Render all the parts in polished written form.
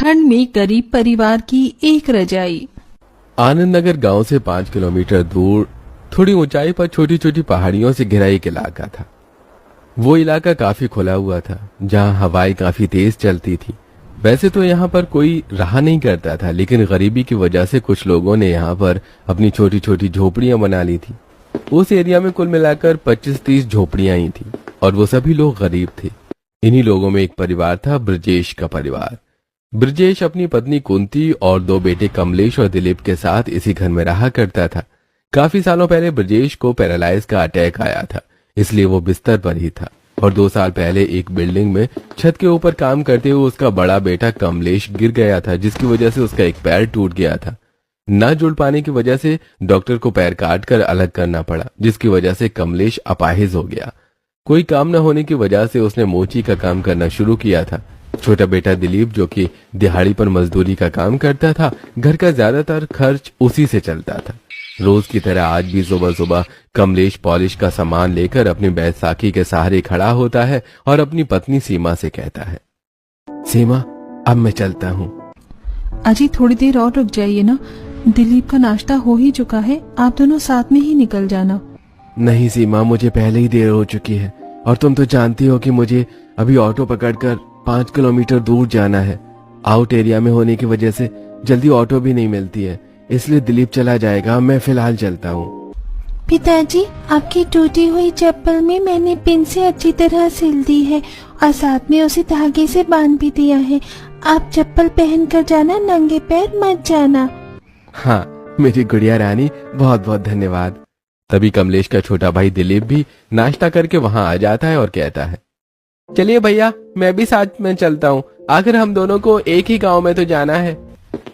ठंड में गरीब परिवार की एक रजाई। आनंद नगर गांव से 5 किलोमीटर दूर थोड़ी ऊंचाई पर छोटी छोटी पहाड़ियों से घिरा एक इलाका था। वो इलाका काफी खुला हुआ था, जहां हवाएं काफी तेज चलती थी। वैसे तो यहाँ पर कोई रहा नहीं करता था, लेकिन गरीबी की वजह से कुछ लोगों ने यहाँ पर अपनी छोटी छोटी झोपड़ियां बना ली थी। उस एरिया में कुल मिलाकर 25-30 झोपड़ियां ही थी और वो सभी लोग गरीब थे। इन्हीं लोगों में एक परिवार था, ब्रजेश का परिवार। ब्रजेश अपनी पत्नी कुंती और 2 बेटे कमलेश और दिलीप के साथ इसी घर में रहा करता था। काफी सालों पहले ब्रजेश को पैरालाइज का अटैक आया था, इसलिए वो बिस्तर पर ही था और 2 साल पहले एक बिल्डिंग में छत के ऊपर काम करते हुए उसका बड़ा बेटा कमलेश गिर गया था, जिसकी वजह से उसका एक पैर टूट गया था। न जुड़ पाने की वजह से डॉक्टर को पैर काट कर अलग करना पड़ा, जिसकी वजह से कमलेश अपाहिज हो गया। कोई काम न होने की वजह से उसने मोची का काम करना शुरू किया था। छोटा बेटा दिलीप, जो कि दिहाड़ी पर मजदूरी का काम करता था, घर का ज्यादातर खर्च उसी से चलता था। रोज की तरह आज भी सुबह सुबह कमलेश पॉलिश का सामान लेकर अपनी बैसाखी के सहारे खड़ा होता है और अपनी पत्नी सीमा से कहता है, सीमा अब मैं चलता हूँ। अजी थोड़ी देर और रुक जाइए ना, दिलीप का नाश्ता हो ही चुका है, आप दोनों साथ में ही निकल जाना। नहीं सीमा, मुझे पहले ही देर हो चुकी है और तुम तो जानती हो कि मुझे अभी ऑटो पकड़कर 5 किलोमीटर दूर जाना है। आउट एरिया में होने की वजह से जल्दी ऑटो भी नहीं मिलती है, इसलिए दिलीप चला जाएगा, मैं फिलहाल चलता हूँ। पिताजी, आपकी टूटी हुई चप्पल में मैंने पिन से अच्छी तरह सिल दी है और साथ में उसे धागे से बांध भी दिया है। आप चप्पल पहन कर जाना, नंगे पैर मत जाना। हाँ मेरी गुड़िया रानी, बहुत बहुत धन्यवाद। तभी कमलेश का छोटा भाई दिलीप भी नाश्ता करके वहाँ आ जाता है और कहता है, चलिए भैया मैं भी साथ में चलता हूँ, आखिर हम दोनों को एक ही गांव में तो जाना है।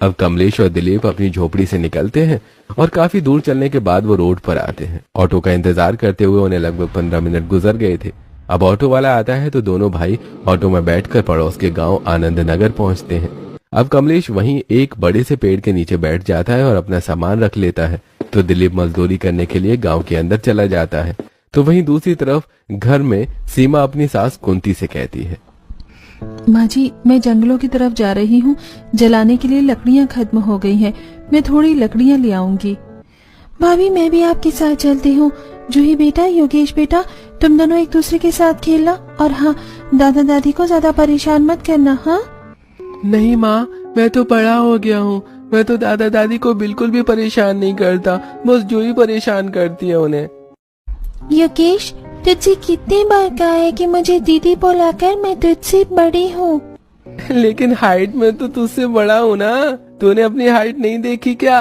अब कमलेश और दिलीप अपनी झोपड़ी से निकलते हैं और काफी दूर चलने के बाद वो रोड पर आते हैं। ऑटो का इंतजार करते हुए उन्हें लगभग 15 मिनट गुजर गए थे। अब ऑटो वाला आता है तो दोनों भाई ऑटो में बैठकर पड़ोस के गांव आनंद नगर पहुंचते हैं। अब कमलेश वहीं एक बड़े से पेड़ के नीचे बैठ जाता है और अपना सामान रख लेता है, तो दिलीप मजदूरी करने के लिए गांव के अंदर चला जाता है। तो वहीं दूसरी तरफ घर में सीमा अपनी सास कुंती से कहती है, माँ जी मैं जंगलों की तरफ जा रही हूँ, जलाने के लिए लकड़ियाँ खत्म हो गई हैं, मैं थोड़ी लकड़ियाँ ले आऊंगी। भाभी मैं भी आपके साथ चलती हूँ। जूही बेटा, योगेश बेटा, तुम दोनों एक दूसरे के साथ खेलना और हाँ, दादा दादी को ज्यादा परेशान मत करना। हाँ नहीं माँ, मैं तो बड़ा हो गया हूँ, मैं तो दादा दादी को बिल्कुल भी परेशान नहीं करता, बस जूही परेशान करती है उन्हें। योगेश, तुझसे कितनी बार कहा है कि मुझे दीदी बुलाकर, मैं तुझसे बड़ी हूँ। लेकिन हाइट में तो तुझसे बड़ा हूँ ना, तूने अपनी हाइट नहीं देखी क्या?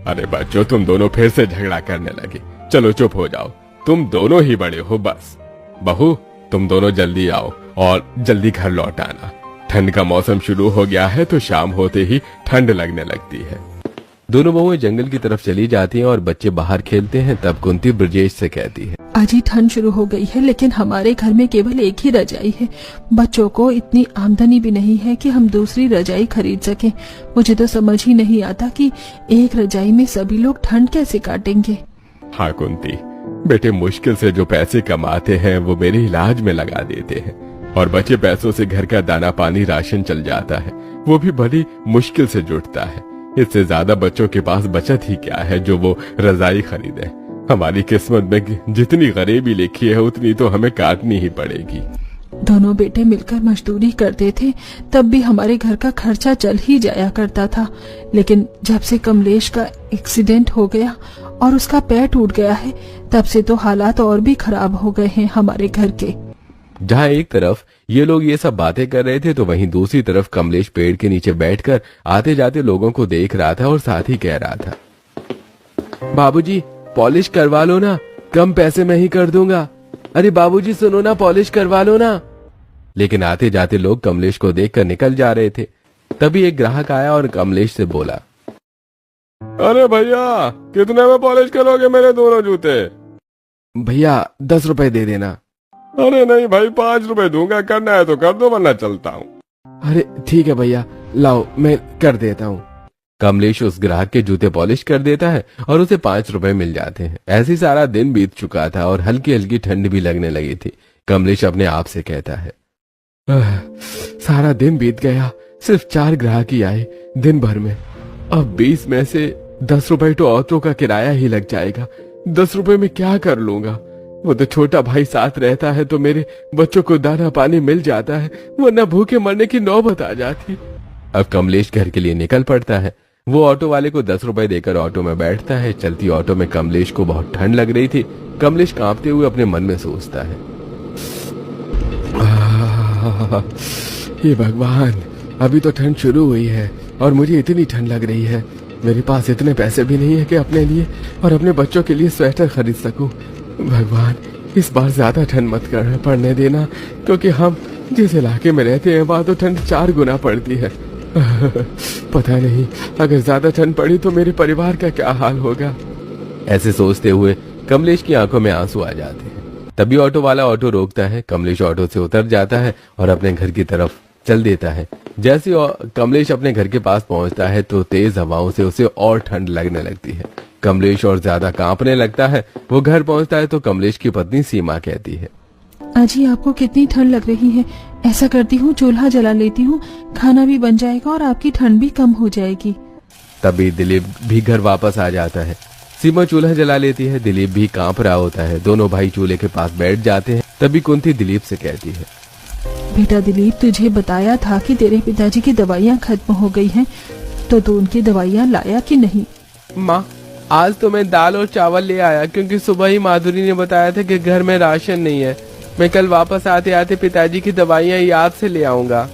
अरे बच्चों, तुम दोनों फिर से झगड़ा करने लगे। चलो चुप हो जाओ, तुम दोनों ही बड़े हो बस। बहू, तुम दोनों जल्दी आओ और जल्दी घर लौट आना। ठंड का मौसम शुरू हो गया है तो शाम होते ही ठंड लगने लगती है। दोनों बहुएं जंगल की तरफ चली जाती हैं और बच्चे बाहर खेलते हैं। तब कुंती ब्रजेश से कहती है, अजी ठंड शुरू हो गई है, लेकिन हमारे घर में केवल एक ही रजाई है। बच्चों को इतनी आमदनी भी नहीं है कि हम दूसरी रजाई खरीद सकें। मुझे तो समझ ही नहीं आता कि एक रजाई में सभी लोग ठंड कैसे काटेंगे। हाँ कुंती बेटे, मुश्किल से जो पैसे कमाते हैं वो मेरे इलाज में लगा देते हैं और बचे पैसों से घर का दाना पानी राशन चल जाता है, वो भी बड़ी मुश्किल से जुटता है। इससे ज्यादा बच्चों के पास बचत ही क्या है जो वो रजाई खरीदे। हमारी किस्मत में जितनी गरीबी लिखी है उतनी तो हमें काटनी ही पड़ेगी। दोनों बेटे मिलकर मजदूरी करते थे, तब भी हमारे घर का खर्चा चल ही जाया करता था। लेकिन जब से कमलेश का एक्सीडेंट हो गया और उसका पैर टूट गया है, तब से तो हालात और भी खराब हो गए हैं हमारे घर के। जहाँ एक तरफ ये लोग ये सब बातें कर रहे थे तो वहीं दूसरी तरफ कमलेश पेड़ के नीचे बैठकर आते जाते लोगों को देख रहा था और साथ ही कह रहा था, बाबूजी पॉलिश करवा लो ना, कम पैसे में ही कर दूंगा। अरे बाबूजी सुनो ना, पॉलिश करवा लो ना। लेकिन आते जाते लोग कमलेश को देखकर निकल जा रहे थे। तभी एक ग्राहक आया और कमलेश से बोला, अरे भैया कितने में पॉलिश करोगे मेरे दोनों जूते? भैया 10 रुपए दे देना। अरे नहीं भाई, 5 रुपए दूंगा, करना है तो कर दो वरना चलता हूँ। अरे ठीक है भैया, लाओ मैं कर देता हूँ। कमलेश उस ग्राहक के जूते पॉलिश कर देता है और उसे 5 रुपए मिल जाते हैं। ऐसे ही सारा दिन बीत चुका था और हल्की हल्की ठंड भी लगने लगी थी। कमलेश अपने आप से कहता है, सारा दिन बीत गया, सिर्फ 4 ग्राहक ही आए दिन भर में। अब 20 में से 10 रुपए तो ऑटो का किराया ही लग जाएगा। 10 रुपए में क्या कर लूंगा? वो तो छोटा भाई साथ रहता है तो मेरे बच्चों को दाना पानी मिल जाता है, वरना भूखे मरने की नौबत आ जाती। अब कमलेश घर के लिए निकल पड़ता है। वो ऑटो वाले को 10 रुपए देकर ऑटो में बैठता है। चलती ऑटो में कमलेश को बहुत ठंड लग रही थी। कमलेश कांपते हुए अपने मन में सोचता है, हे भगवान, अभी तो ठंड शुरू हुई है और मुझे इतनी ठंड लग रही है। मेरे पास इतने पैसे भी नहीं है कि अपने लिए और अपने बच्चों के लिए स्वेटर खरीद सकूं। भगवान, इस बार ज्यादा ठंड मत पड़ने देना, क्योंकि हम जिस इलाके में रहते हैं वहां तो ठंड 4 गुना पड़ती है। पता नहीं अगर ज्यादा ठंड पड़ी तो मेरे परिवार का क्या हाल होगा। ऐसे सोचते हुए कमलेश की आंखों में आंसू आ जाते हैं। तभी ऑटो वाला ऑटो रोकता है। कमलेश ऑटो से उतर जाता है और अपने घर की तरफ चल देता है। जैसे कमलेश अपने घर के पास पहुंचता है तो तेज हवाओं से उसे और ठंड लगने लगती है। कमलेश और ज्यादा कांपने लगता है। वो घर पहुंचता है तो कमलेश की पत्नी सीमा कहती है, अजी आपको कितनी ठंड लग रही है, ऐसा करती हूँ चूल्हा जला लेती हूँ, खाना भी बन जाएगा और आपकी ठंड भी कम हो जाएगी। तभी दिलीप भी घर वापस आ जाता है। सीमा चूल्हा जला लेती है। दिलीप भी कांप रहा होता है। दोनों भाई चूल्हे के पास बैठ जाते हैं। तभी कुंती दिलीप से कहती है, बेटा दिलीप, तुझे बताया था कि तेरे पिताजी की दवाइयाँ खत्म हो गई हैं, तो तू उनकी दवाइयाँ लाया कि नहीं? माँ, आज तो मैं दाल और चावल ले आया, क्योंकि सुबह ही माधुरी ने बताया था कि घर में राशन नहीं है। मैं कल वापस आते आते पिताजी की दवाइयाँ याद से ले आऊंगा।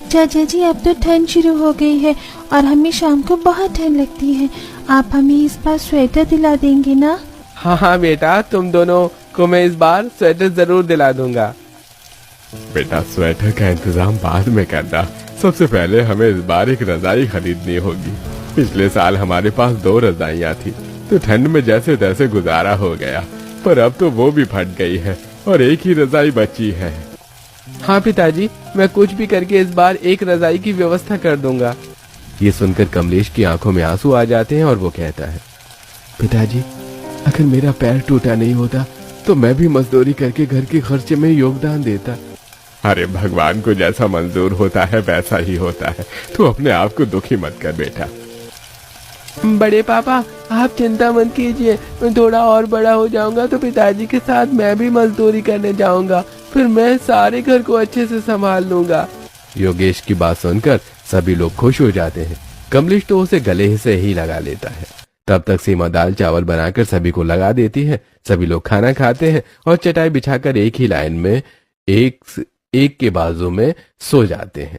चाचा जी, अब तो ठंड शुरू हो गई है और हमें शाम को बहुत ठंड लगती है। आप हमें इस बार स्वेटर दिला देंगे ना? हाँ हाँ बेटा, तुम दोनों को मैं इस बार स्वेटर जरूर दिला दूंगा। बेटा, स्वेटर का इंतजाम बाद में करना। सबसे पहले हमें इस बार एक रजाई खरीदनी होगी। पिछले साल हमारे पास 2 रजाइयाँ थी तो ठंड में जैसे तैसे गुजारा हो गया, पर अब तो वो भी फट गई है और एक ही रजाई बची है। हाँ पिताजी, मैं कुछ भी करके इस बार एक रजाई की व्यवस्था कर दूंगा। ये सुनकर कमलेश की आंखों में आंसू आ जाते हैं और वो कहता है, पिताजी, अगर मेरा पैर टूटा नहीं होता तो मैं भी मजदूरी करके घर के खर्चे में योगदान देता। अरे भगवान को जैसा मंजूर होता है वैसा ही होता है। तू अपने आप को दुखी मत कर बेटा। बड़े पापा, आप चिंता मत कीजिए। मैं थोड़ा और बड़ा हो जाऊंगा तो पिताजी के साथ मैं भी मजदूरी करने जाऊंगा। फिर मैं सारे घर को अच्छे से संभाल लूंगा। योगेश की बात सुनकर सभी लोग खुश हो जाते हैं। कमलेश तो उसे गले से ही लगा लेता है। तब तक सीमा दाल चावल बनाकर सभी को लगा देती है। सभी लोग खाना खाते हैं और चटाई बिछाकर एक ही लाइन में एक के बाजू में सो जाते हैं।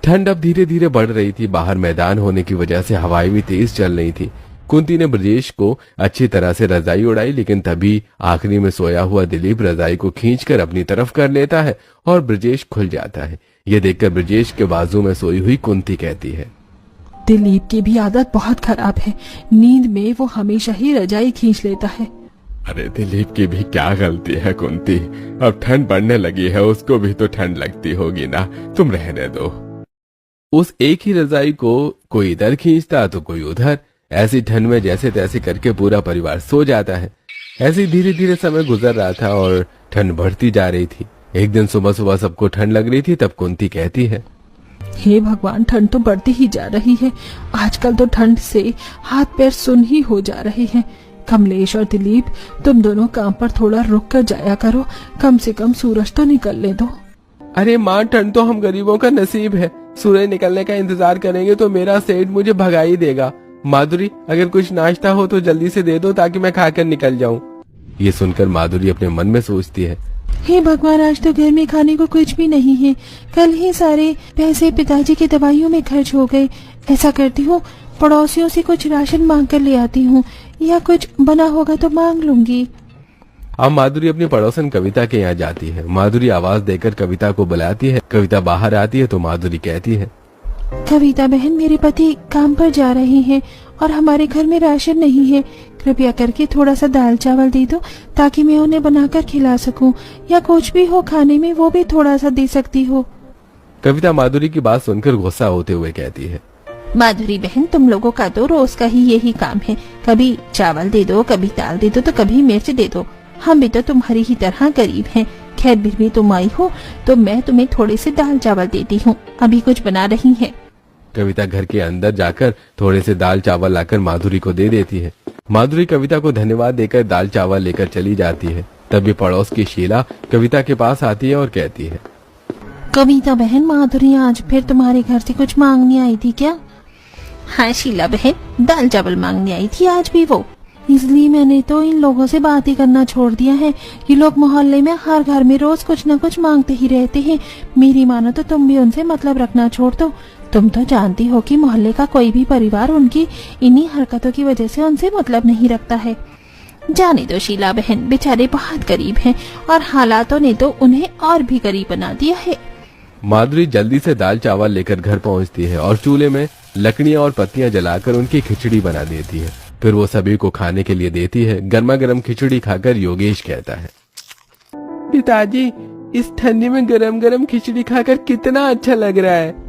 ठंड अब धीरे धीरे बढ़ रही थी। बाहर मैदान होने की वजह से हवाएं भी तेज चल रही थी। कुंती ने ब्रजेश को अच्छी तरह से रजाई उड़ाई, लेकिन तभी आखिरी में सोया हुआ दिलीप रजाई को खींचकर अपनी तरफ कर लेता है और ब्रजेश खुल जाता है। ये देखकर ब्रजेश के बाजू में सोई हुई कुंती कहती है, दिलीप की भी आदत बहुत खराब है। नींद में वो हमेशा ही रजाई खींच लेता है। अरे दिलीप की भी क्या गलती है कुंती, अब ठंड बढ़ने लगी है, उसको भी तो ठंड लगती होगी ना, तुम रहने दो। उस एक ही रजाई को कोई इधर खींचता तो कोई उधर। ऐसी ठंड में जैसे तैसे करके पूरा परिवार सो जाता है। ऐसे धीरे धीरे समय गुजर रहा था और ठंड बढ़ती जा रही थी। एक दिन सुबह सुबह सबको ठंड लग रही थी। तब कुंती कहती है, हे भगवान, ठंड तो बढ़ती ही जा रही है। आजकल तो ठंड से हाथ पैर सुन ही हो जा रहे हैं। कमलेश और दिलीप, तुम दोनों काम पर थोड़ा रुक कर जाया करो, कम से कम सूरज तो निकलने दो। अरे माँ, ठंड तो हम गरीबों का नसीब है। सूरज निकलने का इंतजार करेंगे तो मेरा सेठ मुझे भगा ही देगा। माधुरी, अगर कुछ नाश्ता हो तो जल्दी से दे दो ताकि मैं खाकर निकल जाऊं। ये सुनकर माधुरी अपने मन में सोचती है, हे भगवान, आज तो घर में खाने को कुछ भी नहीं है। कल ही सारे पैसे पिताजी की दवाइयों में खर्च हो गए। ऐसा करती हूँ, पड़ोसियों से कुछ राशन मांग कर ले आती हूँ, या कुछ बना होगा तो मांग लूंगी। अब माधुरी अपनी पड़ोसन कविता के यहाँ जाती है। माधुरी आवाज देकर कविता को बुलाती है। कविता बाहर आती है तो माधुरी कहती है, कविता बहन, मेरे पति काम पर जा रहे हैं और हमारे घर में राशन नहीं है। कृपया करके थोड़ा सा दाल चावल दे दो ताकि मैं उन्हें बनाकर खिला सकूं, या कुछ भी हो खाने में वो भी थोड़ा सा दे सकती हो। कविता माधुरी की बात सुनकर गुस्सा होते हुए कहती है, माधुरी बहन, तुम लोगों का तो रोज का ही यही काम है। कभी चावल दे दो, कभी दाल दे दो, तो कभी मिर्च दे दो। हम भी तो तुम्हारी ही तरह गरीब हैं, खैर फिर भी तुम आई हो तो मैं तुम्हें थोड़े से दाल चावल देती हूँ, अभी कुछ बना रही है। कविता घर के अंदर जाकर थोड़े से दाल चावल लाकर माधुरी को दे देती है। माधुरी कविता को धन्यवाद देकर दाल चावल लेकर चली जाती है। तभी पड़ोस की शीला कविता के पास आती है और कहती है, कविता बहन, माधुरी आज फिर तुम्हारे घर से कुछ मांगने आई थी क्या? हाँ शीला बहन, दाल चावल मांगने आई थी आज भी वो, इसलिए मैंने तो इन लोगों से बात ही करना छोड़ दिया है। ये लोग मोहल्ले में हर घर में रोज कुछ न कुछ मांगते ही रहते हैं। मेरी मानो तो तुम भी उनसे मतलब रखना छोड़ दो। तुम तो जानती हो कि मोहल्ले का कोई भी परिवार उनकी इन्हीं हरकतों की वजह से उनसे मतलब नहीं रखता है। जाने दो शीला बहन, बेचारे बहुत गरीब हैं और हालातों ने तो उन्हें और भी गरीब बना दिया है। माधुरी जल्दी से दाल चावल लेकर घर पहुंचती है और चूल्हे में लकड़ियां और पत्तियां जलाकर उनकी खिचड़ी बना देती है। फिर वो सभी को खाने के लिए देती है। गर्मा गर्म खिचड़ी खाकर योगेश कहता है, पिताजी, इस ठंडी में गरम गरम खिचड़ी खाकर कितना अच्छा लग रहा है।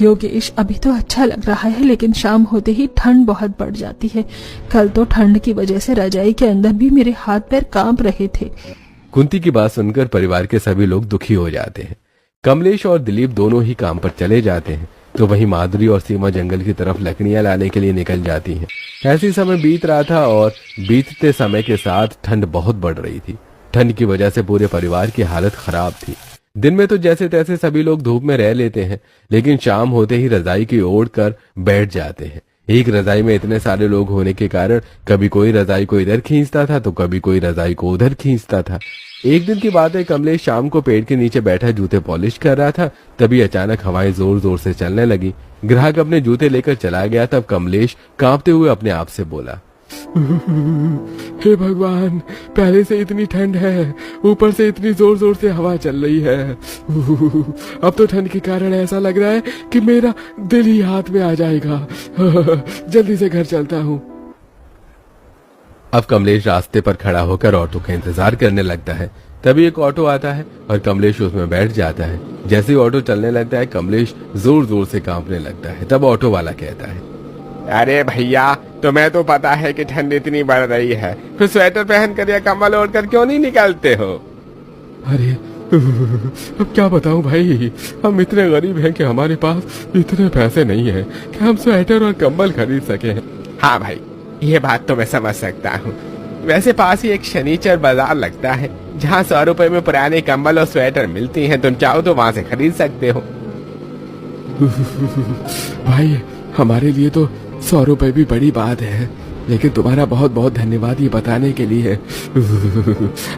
योगेश, अभी तो अच्छा लग रहा है, लेकिन शाम होते ही ठंड बहुत बढ़ जाती है। कल तो ठंड की वजह से रजाई के अंदर भी मेरे हाथ पैर कांप रहे थे। कुंती की बात सुनकर परिवार के सभी लोग दुखी हो जाते हैं। कमलेश और दिलीप दोनों ही काम पर चले जाते हैं, तो वहीं माधुरी और सीमा जंगल की तरफ लकड़ियां लाने के लिए निकल जाती हैं। ऐसे समय बीत रहा था और बीतते समय के साथ ठंड बहुत बढ़ रही थी। ठंड की वजह से पूरे परिवार की हालत खराब थी। दिन में तो जैसे तैसे सभी लोग धूप में रह लेते हैं, लेकिन शाम होते ही रजाई की ओढ़ कर बैठ जाते हैं। एक रजाई में इतने सारे लोग होने के कारण कभी कोई रजाई को इधर खींचता था तो कभी कोई रजाई को उधर खींचता था। एक दिन की बात है, कमलेश शाम को पेड़ के नीचे बैठा जूते पॉलिश कर रहा था। तभी अचानक हवाएं जोर जोर से चलने लगी। ग्राहक अपने जूते लेकर चला गया। तब कमलेश कांपते हुए अपने आप से बोला, हे भगवान, पहले से इतनी ठंड है, ऊपर से इतनी जोर जोर से हवा चल रही है। अब तो ठंड के कारण ऐसा लग रहा है कि मेरा दिल ही हाथ में आ जाएगा। जल्दी से घर चलता हूँ। अब कमलेश रास्ते पर खड़ा होकर ऑटो का इंतजार करने लगता है। तभी एक ऑटो आता है और कमलेश उसमें बैठ जाता है। जैसे ही ऑटो चलने लगता है, कमलेश जोर जोर से कांपने लगता है। तब ऑटो वाला कहता है, अरे भैया, तुम्हें तो पता है कि ठंड इतनी बढ़ रही है, फिर स्वेटर पहन कर या कंबल ओढ़ कर क्यों नहीं निकलते हो? अरे अब क्या बताऊं भाई, हम इतने गरीब हैं कि हमारे पास इतने पैसे नहीं हैं कि हम स्वेटर और कंबल खरीद सके। हाँ भाई, ये बात तो मैं समझ सकता हूँ। वैसे पास ही एक शनिचर बाजार लगता है जहाँ 100 रुपए में पुराने कंबल और स्वेटर मिलती हैं। तुम चाहो तो वहाँ से खरीद सकते हो। भाई, हमारे लिए तो 100 रुपए भी बड़ी बात है, लेकिन तुम्हारा बहुत बहुत धन्यवाद ये बताने के लिए।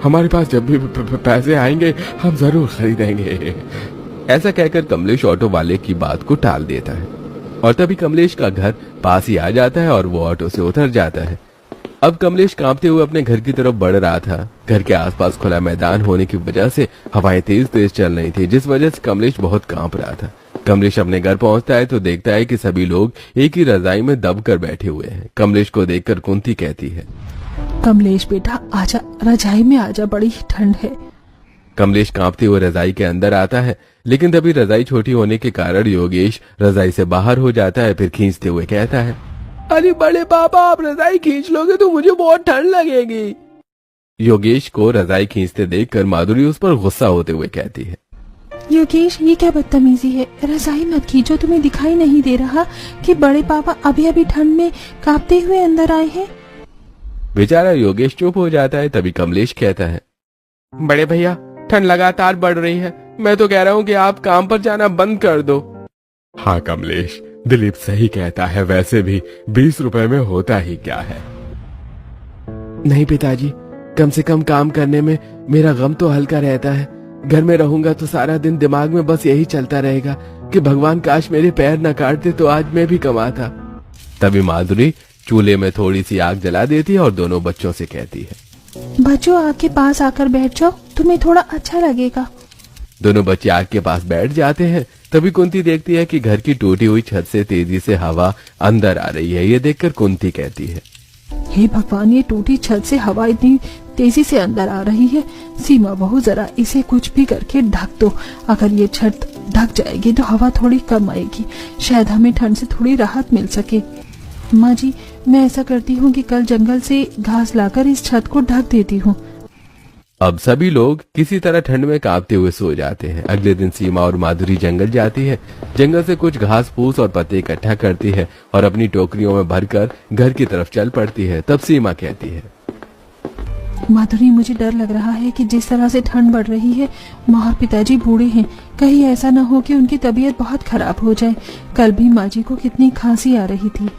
हमारे पास जब भी पैसे आएंगे हम जरूर खरीदेंगे। ऐसा कहकर कमलेश ऑटो वाले की बात को टाल देता है और तभी कमलेश का घर पास ही आ जाता है और वो ऑटो से उतर जाता है। अब कमलेश कांपते हुए अपने घर की तरफ बढ़ रहा था। घर के आसपास खुला मैदान होने की वजह से हवाएं तेज तेज चल रही थी, जिस वजह से कमलेश बहुत कांप रहा था। कमलेश अपने घर पहुंचता है तो देखता है कि सभी लोग एक ही रजाई में दब कर बैठे हुए हैं। कमलेश को देखकर कुंती कहती है, कमलेश बेटा आजा, रजाई में आजा, बड़ी ठंड है। कमलेश कांपते हुए रजाई के अंदर आता है, लेकिन तभी रजाई छोटी होने के कारण योगेश रजाई से बाहर हो जाता है। फिर खींचते हुए कहता है, अरे बड़े पापा, आप रजाई खींच लोगे तो मुझे बहुत ठंड लगेगी। योगेश को रजाई खींचते देखकर माधुरी उस पर गुस्सा होते हुए कहती है, योगेश, ये क्या बदतमीजी है? रजाई मत खींचो, तुम्हें दिखाई नहीं दे रहा कि बड़े पापा अभी अभी ठंड में कांपते हुए अंदर आए हैं? बेचारा योगेश चुप हो जाता है। तभी कमलेश कहता है, बड़े भैया, ठंड लगातार बढ़ रही है, मैं तो कह रहा हूँ कि आप काम पर जाना बंद कर दो। हाँ कमलेश, दिलीप सही कहता है, वैसे भी 20 रुपए में होता ही क्या है। नहीं पिताजी, कम से कम काम करने में मेरा गम तो हल्का रहता है। घर में रहूंगा तो सारा दिन दिमाग में बस यही चलता रहेगा कि भगवान काश मेरे पैर न काटते तो आज मैं भी कमाता। तभी माधुरी चूल्हे में थोड़ी सी आग जला देती है और दोनों बच्चों से कहती है, बच्चों आग के पास आकर बैठ जाओ, तुम्हें थोड़ा अच्छा लगेगा। दोनों बच्चे आग के पास बैठ जाते हैं। तभी कुंती देखती है कि घर की टूटी हुई छत से तेजी से हवा अंदर आ रही है। ये देखकर कुंती कहती है, हे भगवान, ये टूटी छत से हवा इतनी तेजी से अंदर आ रही है। सीमा बहू, जरा इसे कुछ भी करके ढक दो। अगर ये छत ढक जाएगी तो हवा थोड़ी कम आएगी, शायद हमें ठंड से थोड़ी राहत मिल सके। माँ जी, मैं ऐसा करती हूँ कि कल जंगल से घास लाकर इस छत को ढक देती हूँ। अब सभी लोग किसी तरह ठंड में कांपते हुए सो जाते हैं। अगले दिन सीमा और माधुरी जंगल जाती है। जंगल से कुछ घास फूस और पत्ते इकट्ठा करती है और अपनी टोकरियों में भरकर घर की तरफ चल पड़ती है। तब सीमा कहती है, माधुरी, मुझे डर लग रहा है कि जिस तरह से ठंड बढ़ रही है, माँ और पिताजी बूढ़े हैं, कहीं ऐसा न हो कि उनकी तबीयत बहुत खराब हो जाए। कल भी माँ जी को कितनी खांसी आ रही थी।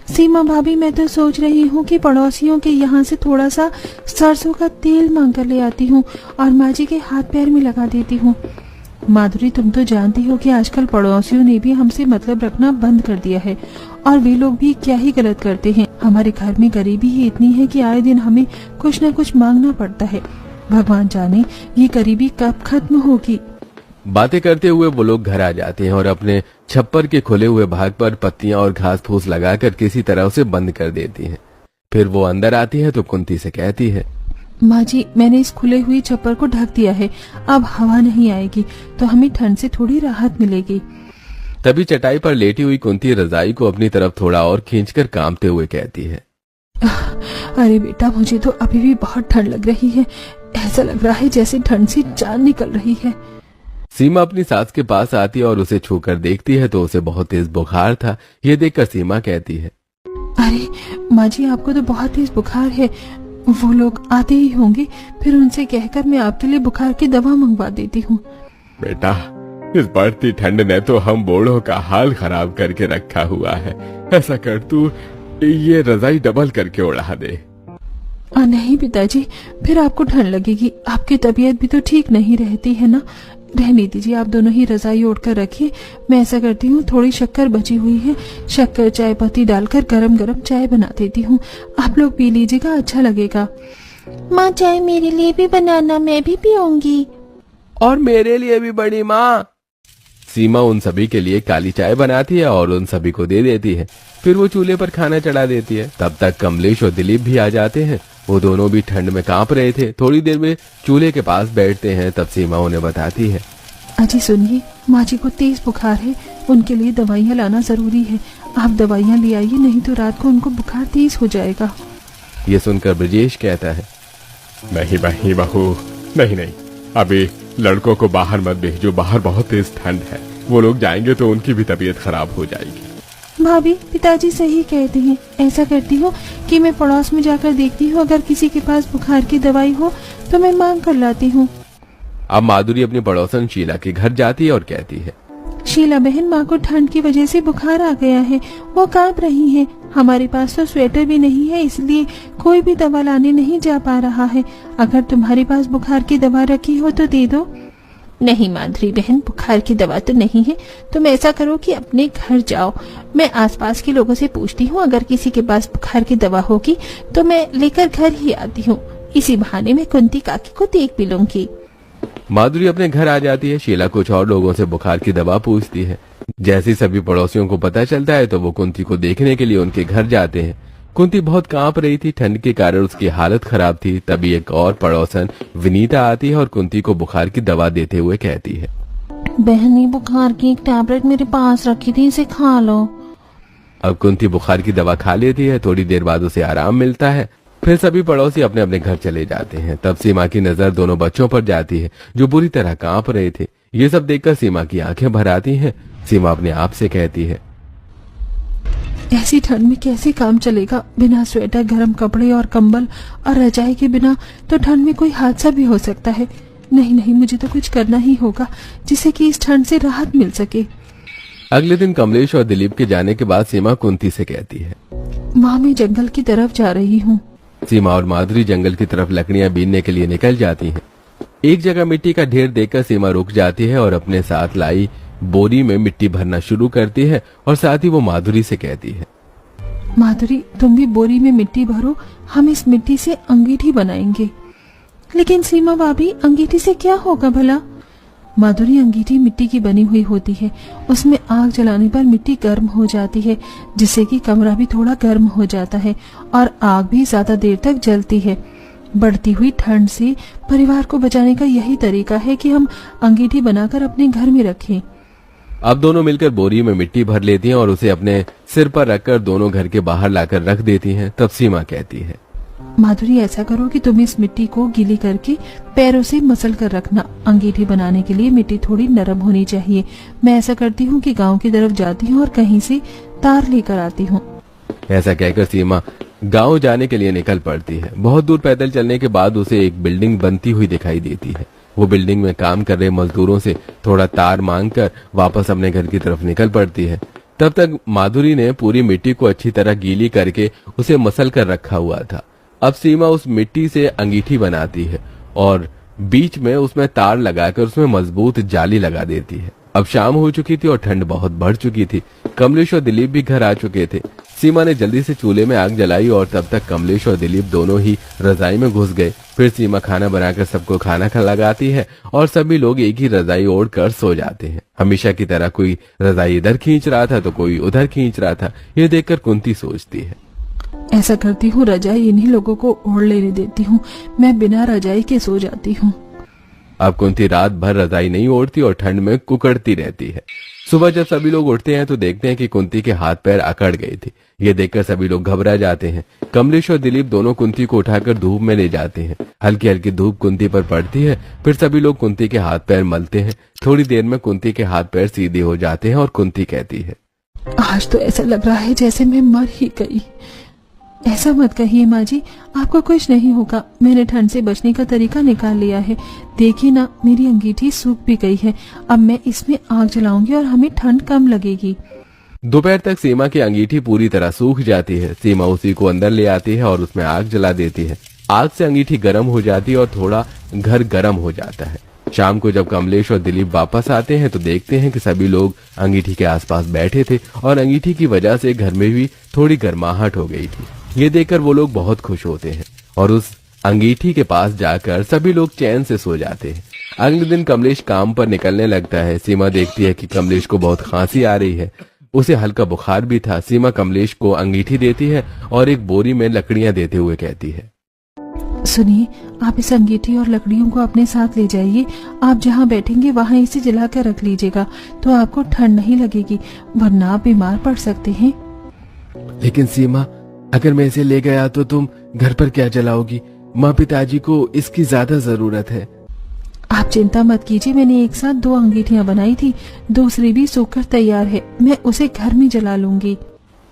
सीमा भाभी, मैं तो सोच रही हूँ कि पड़ोसियों के यहाँ से थोड़ा सा सरसों का तेल मांग कर ले आती हूँ और माँ जी के हाथ पैर में लगा देती हूँ। माधुरी, तुम तो जानती हो कि आजकल पड़ोसियों ने भी हमसे मतलब रखना बंद कर दिया है, और वे लोग भी क्या ही गलत करते हैं। हमारे घर में गरीबी ही इतनी है कि आए दिन हमें कुछ न कुछ मांगना पड़ता है। भगवान जाने ये गरीबी कब खत्म होगी। बातें करते हुए वो लोग घर आ जाते हैं और अपने छप्पर के खुले हुए भाग पर पत्तियां और घास फूस लगाकर किसी तरह उसे बंद कर देती हैं। फिर वो अंदर आती है तो कुंती से कहती है, माँ जी, मैंने इस खुले हुई छप्पर को ढक दिया है, अब हवा नहीं आएगी तो हमें ठंड से थोड़ी राहत मिलेगी। तभी चटाई पर लेटी हुई कुंती रजाई को अपनी तरफ थोड़ा और खींचकर कांपते हुए कहती है, अरे बेटा, मुझे तो अभी भी बहुत ठंड लग रही है। ऐसा लग रहा है जैसे ठंड से जान निकल रही है। सीमा अपनी सास के पास आती है और उसे छूकर देखती है तो उसे बहुत तेज बुखार था। ये देखकर सीमा कहती है, अरे माँ जी, आपको तो बहुत तेज बुखार है। वो लोग आते ही होंगे, फिर उनसे कहकर मैं आपके लिए बुखार की दवा मंगवा देती हूँ। बेटा, इस बढ़ती ठंड ने तो हम बूढ़ों का हाल खराब करके रखा हुआ है। ऐसा कर, तू ये रजाई डबल करके उड़ा दे। नहीं पिताजी, फिर आपको ठंड लगेगी। आपकी तबीयत भी तो ठीक नहीं रहती है ना। रहने दीजिए, आप दोनों ही रजाई ओढ़ कर रखिए। मैं ऐसा करती हूँ, थोड़ी शक्कर बची हुई है, शक्कर चाय पत्ती डालकर गरम गरम चाय बना देती हूँ। आप लोग पी लीजिएगा, अच्छा लगेगा। माँ, चाय मेरे लिए भी बनाना, मैं भी पीऊंगी। और मेरे लिए भी बड़ी माँ। सीमा उन सभी के लिए काली चाय बनाती है और उन सभी को दे देती है। फिर वो चूल्हे पर खाना चढ़ा देती है। तब तक कमलेश और दिलीप भी आ जाते हैं। वो दोनों भी ठंड में कांप रहे थे। थोड़ी देर में चूल्हे के पास बैठते हैं। तब सीमा उन्हें बताती है, अजी सुनिए, माँ जी को तेज बुखार है, उनके लिए दवाइयाँ लाना जरूरी है। आप दवाइयाँ ले आइए, नहीं तो रात को उनको बुखार तेज हो जाएगा। ये सुनकर ब्रजेश कहता है, नहीं बहू, नहीं, अभी लड़कों को बाहर मत भेजो, बाहर बहुत तेज ठंड है। वो लोग जाएंगे तो उनकी भी तबीयत खराब हो जाएगी। भाभी, पिताजी सही कहते हैं। ऐसा करती हूँ कि मैं पड़ोस में जाकर देखती हूँ, अगर किसी के पास बुखार की दवाई हो तो मैं मांग कर लाती हूँ। अब माधुरी अपनी पड़ोसन शीला के घर जाती है और कहती है, शीला बहन, माँ को ठंड की वजह से बुखार आ गया है, वो कांप रही है। हमारे पास तो स्वेटर भी नहीं है, इसलिए कोई भी दवा लाने नहीं जा पा रहा है। अगर तुम्हारे पास बुखार की दवा रखी हो तो दे दो। नहीं माधुरी बहन, बुखार की दवा तो नहीं है। तुम ऐसा करो कि अपने घर जाओ, मैं आसपास के लोगों से पूछती हूँ, अगर किसी के पास बुखार की दवा होगी तो मैं लेकर घर ही आती हूँ। इसी बहाने मैं कुंती काकी को देख भी लूंगी। माधुरी अपने घर आ जाती है। शीला कुछ और लोगों से बुखार की दवा पूछती है। जैसे सभी पड़ोसियों को पता चलता है तो वो कुंती को देखने के लिए उनके घर जाते हैं। कुंती बहुत कांप रही थी, ठंड के कारण उसकी हालत खराब थी। तभी एक और पड़ोसन विनीता आती है और कुंती को बुखार की दवा देते हुए कहती है, बहनी, बुखार की एक टैबलेट मेरे पास रखी थी, इसे खा लो। अब कुंती बुखार की दवा खा लेती है। थोड़ी देर बाद उसे आराम मिलता है। फिर सभी पड़ोसी अपने अपने घर चले जाते हैं। तब सीमा की नजर दोनों बच्चों पर जाती है जो बुरी तरह कांप रहे थे। ये सब देखकर सीमा की आंखें भर आती हैं। सीमा अपने आप से कहती है, ऐसी ठंड में कैसे काम चलेगा? बिना स्वेटर, गर्म कपड़े और कंबल और रजाई के बिना तो ठंड में कोई हादसा भी हो सकता है। नहीं, मुझे तो कुछ करना ही होगा जिससे कि इस ठंड से राहत मिल सके। अगले दिन कमलेश और दिलीप के जाने के बाद सीमा कुंती से कहती है, माँ, मैं जंगल की तरफ जा रही हूँ। सीमा और माधुरी जंगल की तरफ लकड़ियां बीनने के लिए निकल जाती हैं। एक जगह मिट्टी का ढेर देखकर सीमा रुक जाती है और अपने साथ लाई बोरी में मिट्टी भरना शुरू करती है और साथ ही वो माधुरी से कहती है, माधुरी, तुम भी बोरी में मिट्टी भरो, हम इस मिट्टी से अंगीठी बनाएंगे। लेकिन सीमा भाभी, अंगीठी से क्या होगा भला? माधुरी, अंगीठी मिट्टी की बनी हुई होती है। उसमें आग जलाने पर मिट्टी गर्म हो जाती है, जिससे कि कमरा भी थोड़ा गर्म हो जाता है और आग भी ज्यादा देर तक जलती है। बढ़ती हुई ठंड से परिवार को बचाने का यही तरीका है कि हम अंगीठी बनाकर अपने घर में रखें। अब दोनों मिलकर बोरी में मिट्टी भर लेती हैं और उसे अपने सिर पर रखकर दोनों घर के बाहर लाकर रख देती हैं। तब सीमा कहती है, माधुरी, ऐसा करो कि तुम इस मिट्टी को गीली करके पैरों से मसल कर रखना। अंगीठी बनाने के लिए मिट्टी थोड़ी नरम होनी चाहिए। मैं ऐसा करती हूँ कि गांव की तरफ जाती हूँ और कहीं से तार लेकर आती हूँ। ऐसा कहकर सीमा गांव जाने के लिए निकल पड़ती है। बहुत दूर पैदल चलने के बाद उसे एक बिल्डिंग बनती हुई दिखाई देती है। वो बिल्डिंग में काम कर रहे मजदूरों से थोड़ा तार मांगकर वापस अपने घर की तरफ निकल पड़ती है। तब तक माधुरी ने पूरी मिट्टी को अच्छी तरह गीली करके उसे मसल कर रखा हुआ था। अब सीमा उस मिट्टी से अंगीठी बनाती है और बीच में उसमें तार लगाकर उसमें मजबूत जाली लगा देती है। अब शाम हो चुकी थी और ठंड बहुत बढ़ चुकी थी। कमलेश और दिलीप भी घर आ चुके थे। सीमा ने जल्दी से चूल्हे में आग जलाई और तब तक कमलेश और दिलीप दोनों ही रजाई में घुस गए। फिर सीमा खाना बनाकर सबको खाना लगाती है और सभी लोग एक ही रजाई ओढ़ कर सो जाते हैं। हमेशा की तरह कोई रजाई इधर खींच रहा था तो कोई उधर खींच रहा था। ये देखकर कुंती सोचती है, ऐसा करती हूँ, रजाई इन्हीं लोगों को ओढ़ लेने देती हूँ। मैं बिना रजाई के सो जाती हूँ। अब कुंती रात भर रजाई नहीं ओढ़ती और ठंड में कुकड़ती रहती है। सुबह जब सभी लोग उठते हैं तो देखते हैं कि कुंती के हाथ पैर अकड़ गए थे। ये देखकर सभी लोग घबरा जाते हैं। कमलेश और दिलीप दोनों कुंती को उठाकर धूप में ले जाते हैं। हल्की हल्की धूप कुंती पर पड़ती है। फिर सभी लोग कुंती के हाथ पैर मलते हैं। थोड़ी देर में कुंती के हाथ पैर सीधे हो जाते हैं और कुंती कहती है, आज तो ऐसा लग रहा है जैसे मैं मर ही गई। ऐसा मत कहिए माँ जी, आपको कुछ नहीं होगा। मैंने ठंड से बचने का तरीका निकाल लिया है। देखिए ना, मेरी अंगीठी सूख भी गई है। अब मैं इसमें आग जलाऊंगी और हमें ठंड कम लगेगी। दोपहर तक सीमा की अंगीठी पूरी तरह सूख जाती है। सीमा उसी को अंदर ले आती है और उसमें आग जला देती है। आग से अंगीठी गर्म हो जाती है और थोड़ा घर गर्म हो जाता है। शाम को जब कमलेश और दिलीप वापस आते हैं तो देखते हैं कि सभी लोग अंगीठी के आसपास बैठे थे और अंगीठी की वजह से घर में भी थोड़ी गर्माहट हो गई थी। ये देखकर वो लोग बहुत खुश होते हैं और उस अंगीठी के पास जाकर सभी लोग चैन से सो जाते हैं। अगले दिन कमलेश काम पर निकलने लगता है। सीमा देखती है कि कमलेश को बहुत खांसी आ रही है। उसे हल्का बुखार भी था। सीमा कमलेश को अंगीठी देती है और एक बोरी में लकड़ियां देते हुए कहती है, सुनिए, आप इस अंगीठी और लकड़ियों को अपने साथ ले जाइए। आप जहाँ बैठेंगे वहाँ इसे जला कर रख लीजिएगा तो आपको ठंड नहीं लगेगी, वरना आप बीमार पड़ सकते हैं। लेकिन सीमा, अगर मैं इसे ले गया तो तुम घर पर क्या जलाओगी? माँ पिताजी को इसकी ज्यादा जरूरत है। आप चिंता मत कीजिए, मैंने एक साथ 2 अंगीठियाँ बनाई थी, दूसरी भी सूखकर तैयार है। मैं उसे घर में जला लूंगी।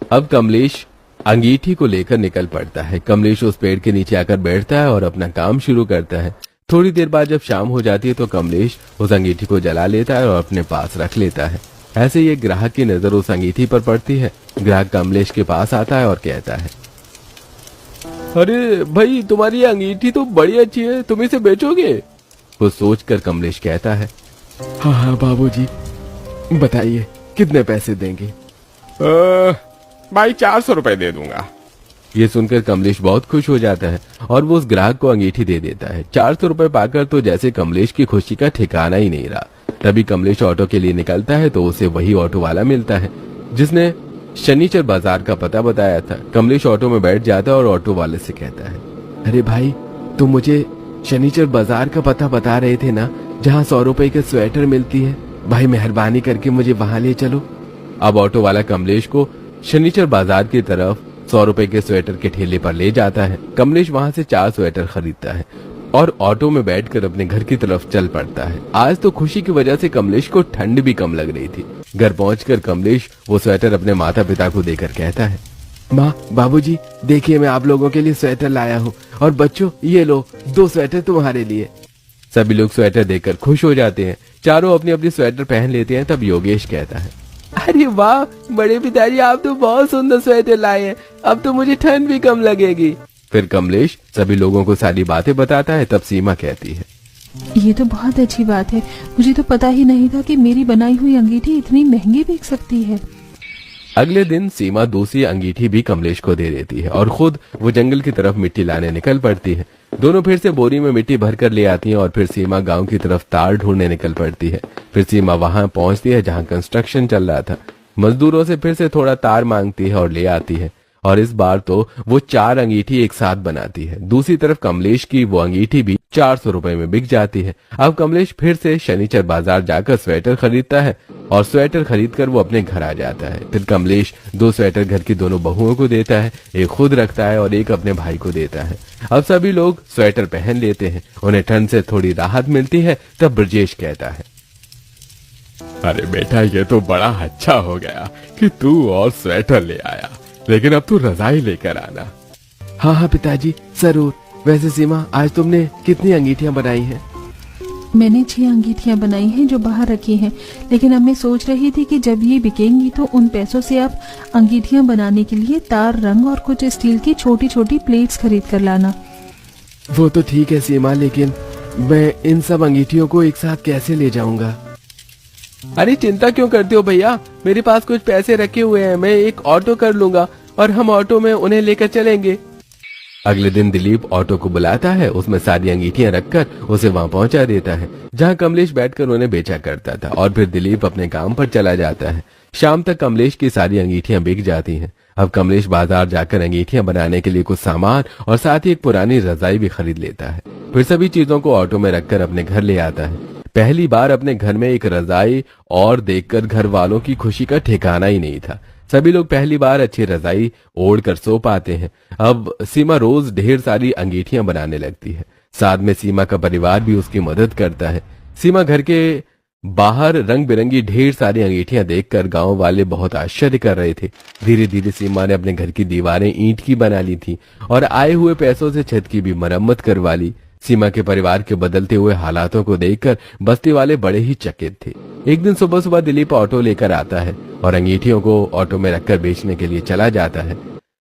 अब कमलेश अंगीठी को लेकर निकल पड़ता है। कमलेश उस पेड़ के नीचे आकर बैठता है और अपना काम शुरू करता है। थोड़ी देर बाद जब शाम हो जाती है तो कमलेश उस अंगीठी को जला लेता है और अपने पास रख लेता है। ऐसे ही एक ग्राहक की नजर उस अंगीठी पर पड़ती है। ग्राहक कमलेश के पास आता है और कहता है, अरे भाई, तुम्हारी अंगीठी तो बड़ी अच्छी है, तुम इसे बेचोगे? वो सोचकर कमलेश कहता है, हाँ हाँ बाबूजी, बताइए कितने पैसे देंगे? भाई 400 रुपए दे दूंगा। ये सुनकर कमलेश बहुत खुश हो जाता है और वो उस ग्राहक को अंगीठी दे देता है। 400 रुपए पाकर तो जैसे कमलेश की खुशी का ठिकाना ही नहीं रहा। तभी कमलेश ऑटो के लिए निकलता है तो उसे वही ऑटो वाला मिलता है जिसने शनिचर बाजार का पता बताया था। कमलेश ऑटो में बैठ जाता है और ऑटो वाले से कहता है, अरे भाई, तुम मुझे शनिचर बाजार का पता बता रहे थे ना, जहाँ 100 रुपए की स्वेटर मिलती है? भाई मेहरबानी करके मुझे वहाँ ले चलो। अब ऑटो वाला कमलेश को शनिचर बाजार की तरफ 100 रुपए के स्वेटर के ठेले पर ले जाता है। कमलेश वहाँ से 4 स्वेटर खरीदता है और ऑटो में बैठकर अपने घर की तरफ चल पड़ता है। आज तो खुशी की वजह से कमलेश को ठंड भी कम लग रही थी। घर पहुंचकर कमलेश वो स्वेटर अपने माता पिता को देकर कहता है, माँ, बाबूजी, देखिए मैं आप लोगों के लिए स्वेटर लाया हूँ और बच्चों ये लो 2 स्वेटर तुम्हारे लिए। सभी लोग स्वेटर देखकर खुश हो जाते हैं। चारों अपनी अपनी स्वेटर पहन लेते हैं। तब योगेश कहता है, अरे वाह बड़े पिताजी, आप तो बहुत सुंदर स्वेटर लाए हैं, अब तो मुझे ठंड भी कम लगेगी। फिर कमलेश सभी लोगों को सारी बातें बताता है। तब सीमा कहती है, ये तो बहुत अच्छी बात है, मुझे तो पता ही नहीं था कि मेरी बनाई हुई अंगीठी इतनी महंगी बिक सकती है। अगले दिन सीमा दूसरी अंगीठी भी कमलेश को दे देती है और खुद वो जंगल की तरफ मिट्टी लाने निकल पड़ती है। दोनों फिर से बोरी में मिट्टी भर कर ले आती हैं और फिर सीमा गांव की तरफ तार ढूंढने निकल पड़ती है। फिर सीमा वहां पहुंचती है जहां कंस्ट्रक्शन चल रहा था। मजदूरों से फिर से थोड़ा तार मांगती है और ले आती है और इस बार तो वो 4 अंगीठी एक साथ बनाती है। दूसरी तरफ कमलेश की वो अंगीठी भी 400 रुपए में बिक जाती है। अब कमलेश फिर से शनिचर बाजार जाकर स्वेटर खरीदता है और स्वेटर खरीदकर वो अपने घर आ जाता है। फिर कमलेश 2 स्वेटर घर की दोनों बहुओं को देता है, एक खुद रखता है और एक अपने भाई को देता है। अब सभी लोग स्वेटर पहन लेते हैं, उन्हें ठंड से थोड़ी राहत मिलती है। तब ब्रजेश कहता है, अरे बेटा, ये तो बड़ा अच्छा हो गया कि तू और स्वेटर ले आया, लेकिन अब तू रजाई लेकर आना। हाँ हाँ पिताजी, जरूर। वैसे सीमा, आज तुमने कितनी अंगीठियां बनाई हैं? मैंने 6 अंगीठियां बनाई हैं जो बाहर रखी हैं, लेकिन अब मैं सोच रही थी कि जब ये बिकेंगी तो उन पैसों से आप अंगीठियां बनाने के लिए तार, रंग और कुछ स्टील की छोटी छोटी प्लेट्स खरीद कर लाना। वो तो ठीक है सीमा, लेकिन मैं इन सब अंगीठियों को एक साथ कैसे ले जाऊंगा? अरे चिंता क्यों करते हो भैया, मेरे पास कुछ पैसे रखे हुए हैं, मैं एक ऑटो कर लूंगा और हम ऑटो में उन्हें लेकर चलेंगे। अगले दिन दिलीप ऑटो को बुलाता है, उसमें सारी अंगीठियां रखकर उसे वहां पहुंचा देता है जहां कमलेश बैठकर उन्हें बेचा करता था, और फिर दिलीप अपने काम पर चला जाता है। शाम तक कमलेश की सारी अंगीठियां बिक जाती हैं। अब कमलेश बाजार जाकर अंगीठियां बनाने के लिए कुछ सामान और साथ ही एक पुरानी रजाई भी खरीद लेता है। फिर सभी चीजों को ऑटो में रखकर अपने घर ले आता है। पहली बार अपने घर में एक रजाई और देखकर घर वालों की खुशी का ठिकाना ही नहीं था। सभी लोग पहली बार अच्छी रजाई ओढ़ कर सो पाते हैं। अब सीमा रोज ढेर सारी अंगीठियां बनाने लगती है। साथ में सीमा का परिवार भी उसकी मदद करता है। सीमा घर के बाहर रंग बिरंगी ढेर सारी अंगीठियां देखकर गांव वाले बहुत आश्चर्य कर रहे थे। धीरे धीरे सीमा ने अपने घर की दीवारें ईंट की बना ली थी और आए हुए पैसों से छत की भी मरम्मत करवा ली। सीमा के परिवार के बदलते हुए हालातों को देखकर बस्ती वाले बड़े ही चकित थे। एक दिन सुबह सुबह दिलीप ऑटो लेकर आता है और अंगीठियों को ऑटो में रखकर बेचने के लिए चला जाता है।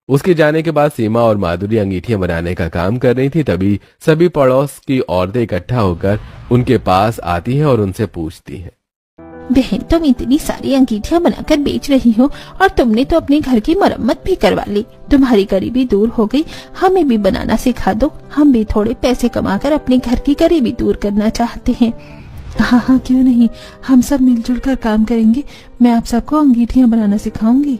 उसके जाने के बाद सीमा और माधुरी अंगीठियां बनाने का काम कर रही थी। तभी सभी पड़ोस की औरतें इकट्ठा होकर उनके पास आती हैं और उनसे पूछती हैं, बहन, तुम इतनी सारी अंगीठियां बनाकर बेच रही हो और तुमने तो अपने घर की मरम्मत भी करवा ली। तुम्हारी गरीबी दूर हो गई, हमें भी बनाना सिखा दो। हम भी थोड़े पैसे कमाकर अपने घर की गरीबी दूर करना चाहते हैं। हाँ हाँ, क्यों नहीं, हम सब मिलजुल कर काम करेंगे। मैं आप सबको अंगीठियां बनाना सिखाऊंगी।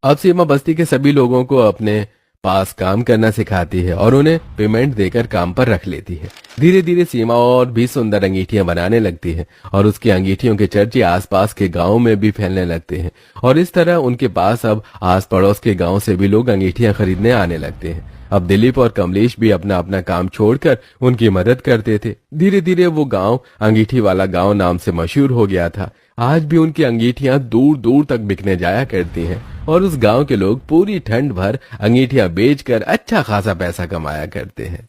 अब सीमा बस्ती के सभी लोगों को अपने पास काम करना सिखाती है और उन्हें पेमेंट देकर काम पर रख लेती है। धीरे धीरे सीमा और भी सुंदर अंगीठियां बनाने लगती है और उसकी अंगीठियों के चर्चे आसपास के गांव में भी फैलने लगते हैं और इस तरह उनके पास अब आस पड़ोस के गांव से भी लोग अंगीठियां खरीदने आने लगते हैं। अब दिलीप और कमलेश भी अपना अपना काम छोड़कर उनकी मदद करते थे। धीरे धीरे वो गांव अंगीठी वाला गांव नाम से मशहूर हो गया था। आज भी उनकी अंगीठियां दूर दूर तक बिकने जाया करती हैं और उस गांव के लोग पूरी ठंड भर अंगीठियां बेचकर अच्छा खासा पैसा कमाया करते हैं।